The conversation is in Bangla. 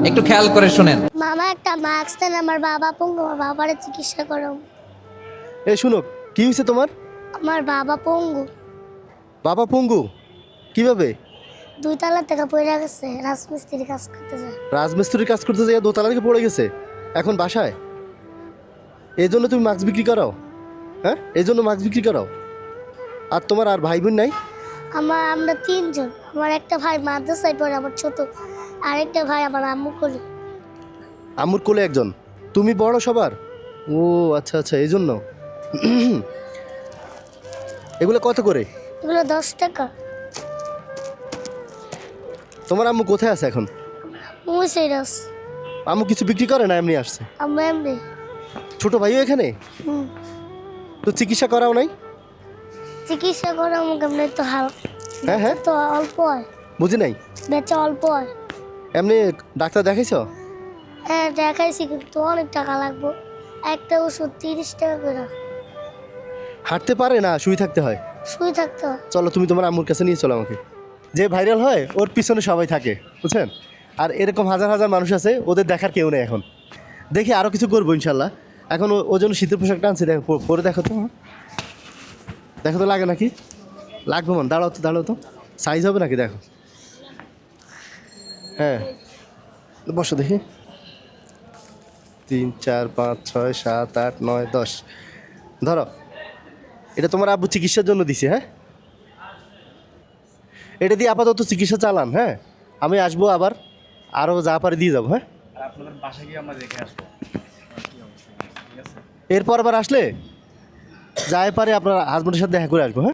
একটু খেয়াল করে শুনেন। মামা একটা মাস্ক দেন, আমার বাবা পঙ্গু, আমার বাবারে চিকিৎসা করো। এই শুনো, কি হয়েছে তোমার? আমার বাবা পঙ্গু, বাবা পঙ্গু? কিভাবে? 2 তলা থেকে পড়ে গেছে, রাজমিস্ত্রি কাজ করতে যায়। রাজমিস্ত্রির কাজ করতে যাই দোতলা থেকে পড়ে গেছে, এখন বাসায়? এই জন্য তুমি মাস্ক বিক্রি করাও? হ্যাঁ, এই জন্য মাস্ক বিক্রি করাও? আর তোমার আর ভাই বোন নাই? আমরা 3 জন। আমার একটা ভাই মাদ্রাসায় পড়ে, আমার ছোট। আরেকটা ভাই আমার আম্মু কোলে। আম্মুর কোলে একজন, তুমি বড় সবার? ও আচ্ছা আচ্ছা, এই জন্য। এগুলো কত করে? এগুলো 10 টাকা। তোমার আম্মু কোথায় আছে এখন? মুসিরাস। আম্মু কিছু বিক্রি করে না, এমনি আসছে? আম্মু এমনি। ছোট ভাইও এখানে? হুম। তো চিকিৎসা করাও নাই? চিকিৎসা করে আমাকে এমনি তো হ্যাঁ হ্যাঁ, তো অল্প হয়, বুঝি নাই। বেচা অল্প হয়। এমনি ডাক্তার দেখাইছো? হ্যাঁ দেখাইছি, কিন্তু অনেক টাকা লাগবে। একটা ওষুধ 30 টাকা করে। হাঁটতে পারে না, শুয়ে থাকতে হয়? শুয়ে থাকতে হয়। চলো, তুমি তোমার আম্মুর কাছে নিয়ে চলো আমাকে। যে ভাইরাল হয় ওর পিছনে সবাই থাকে, বুঝছেন? আর এরকম হাজার হাজার মানুষ আছে, ওদের দেখার কেউ নেই এখন। দেখি আরও কিছু করবো ইনশাল্লাহ। এখন ও জন্য শীতের পোশাকটা আনছি, দেখো পরে দেখো তো। দেখো তো লাগে নাকি? লাগবে মন, দাঁড়াও তো দাঁড়াও তো, সাইজ হবে নাকি দেখো। হ্যাঁ, বসো দেখি। 3 4 5 6 7 8 9 10। ধরো, এটা তোমার আব্বু চিকিৎসার জন্য দিছে। হ্যাঁ, এটা দিয়ে আপাতত চিকিৎসা চালান। হ্যাঁ, আমি আসবো আবার, আরও যা পারে দিয়ে যাবো। হ্যাঁ, আপনাদের বাসায় গিয়ে আমরা দেখে আসবো কি অবস্থা, ঠিক আছে? এরপর আবার আসলে যাই পারে আপনার হাজবেন্ডের সাথে দেখা করে আসবো। হ্যাঁ।